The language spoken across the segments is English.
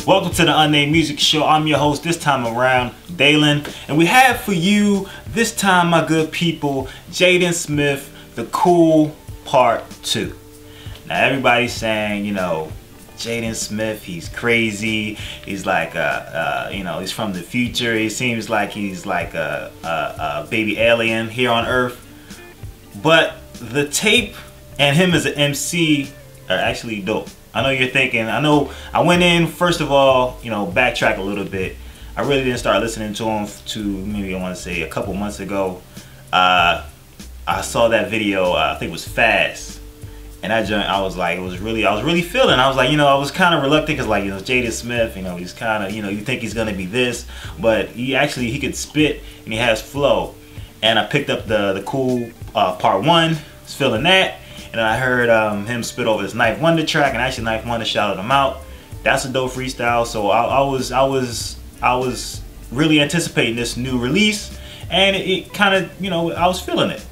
Welcome to the Unnamed Music Show. I'm your host this time around, Jaden, and we have for you this time, my good people, Jaden Smith, The Cool Part 2. Now everybody's saying, you know, Jaden Smith, he's crazy. He's like you know, he's from the future. He seems like he's like a baby alien here on Earth. But the tape and him as an MC are actually dope. I know you're thinking, I went in, first of all, you know, backtrack a little bit. I really didn't start listening to him to maybe I want to say a couple months ago. I saw that video, I think it was Fast. And I was like, I was really feeling. I was like, you know, I was kind of reluctant because, like, you know, Jaden Smith, you know, he's kind of, you know, you think he's gonna be this, but he could spit and he has flow. And I picked up the Cool Part 1, was feeling that, and I heard him spit over this Knife Wonder track, and actually Knife Wonder shouted him out. That's a dope freestyle. So I was really anticipating this new release, and it kind of, you know, I was feeling it.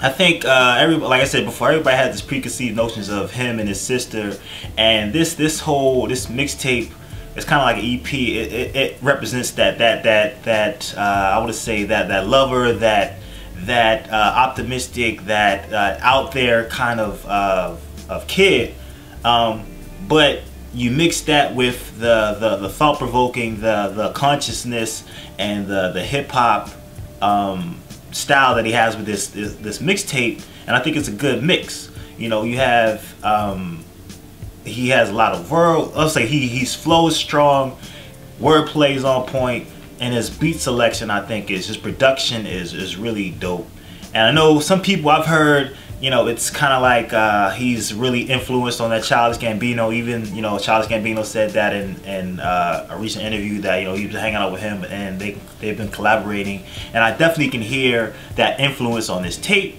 I think like I said before, everybody had this preconceived notions of him and his sister, and this mixtape is kind of like an EP. It represents that I would say that lover, that optimistic, that out there kind of kid, but you mix that with the thought-provoking, the consciousness, and the hip-hop style that he has with this mixtape, and I think it's a good mix. You know, you have he has a lot of I'll say his flow is strong, wordplay is on point, and his beat selection, I think, his production is really dope. And I know some people I've heard, you know, it's kind of like he's really influenced on that Childish Gambino. Even, you know, Childish Gambino said that in a recent interview that, you know, he was hanging out with him and they've been collaborating. And I definitely can hear that influence on this tape.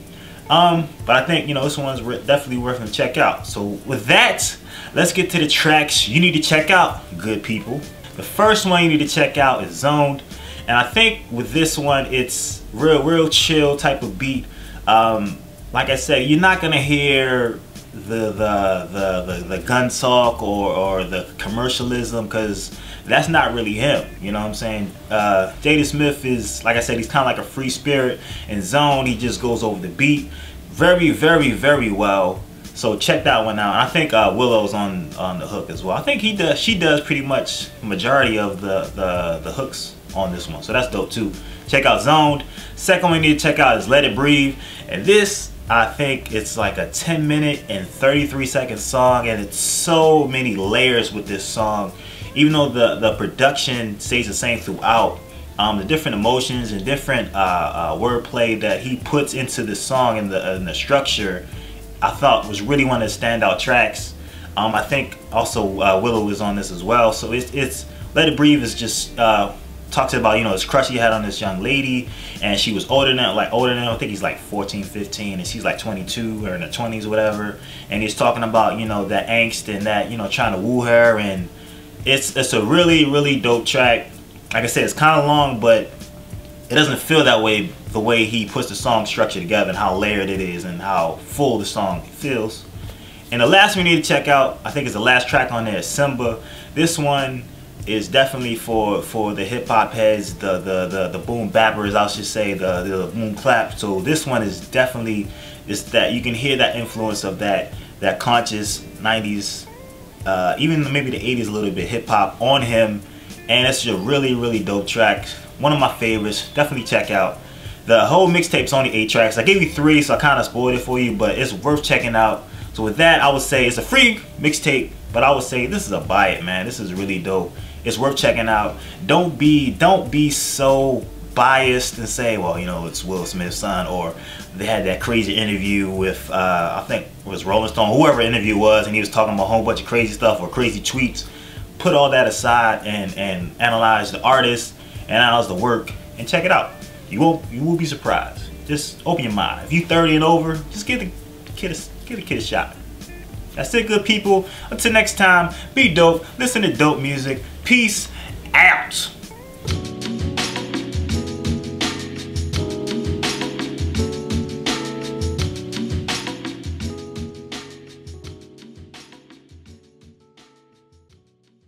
But I think, you know, this one's definitely worth to check out. So with that, let's get to the tracks you need to check out, good people. The first one you need to check out is Zoned. And I think with this one, it's real chill type of beat. Like I said, you're not gonna hear the gun talk or the commercialism, because that's not really him. You know what I'm saying? Jaden Smith is, like I said, he's kind of like a free spirit. In Zone, he just goes over the beat very well. So check that one out. And I think Willow's on the hook as well. I think she does pretty much majority of the hooks on this one. So that's dope too. Check out Zoned. Second one you need to check out is Let It Breathe. And this, I think it's like a 10-minute and 33-second song, and it's so many layers with this song. Even though the production stays the same throughout, the different emotions and different wordplay that he puts into the song and the structure, I thought was really one of the standout tracks. I think also Willow is on this as well. So it's Let It Breathe is just talks about, you know, his crush he had on this young lady, and she was older than him. I think he's like 14, 15, and she's like 22 or in her 20s or whatever. And he's talking about, you know, that angst and that, you know, trying to woo her, and it's a really dope track. Like I said, it's kind of long, but it doesn't feel that way the way he puts the song structure together and how layered it is and how full the song feels. And the last one you need to check out, I think is the last track on there, is Simba. This one is definitely for the hip hop heads, the boom bappers, I should say, the boom clap. So this one is definitely that you can hear that influence of that conscious 90s, even maybe the 80s a little bit hip hop on him, and it's a really dope track. One of my favorites. Definitely check out. The whole mixtape's only 8 tracks. I gave you 3, so I kind of spoiled it for you, but it's worth checking out. So with that, I would say it's a free mixtape, but I would say this is a buy it, man. This is really dope. It's worth checking out. Don't be so biased and say, well, you know, it's Will Smith's son, or they had that crazy interview with I think it was Rolling Stone, whoever the interview was, and he was talking about a whole bunch of crazy stuff or crazy tweets. Put all that aside and analyze the artist, analyze the work, and check it out. You will be surprised. Just open your mind. If you 30 and over, just give the kid a shot. That's it, good people. Until next time, be dope, listen to dope music. Peace out.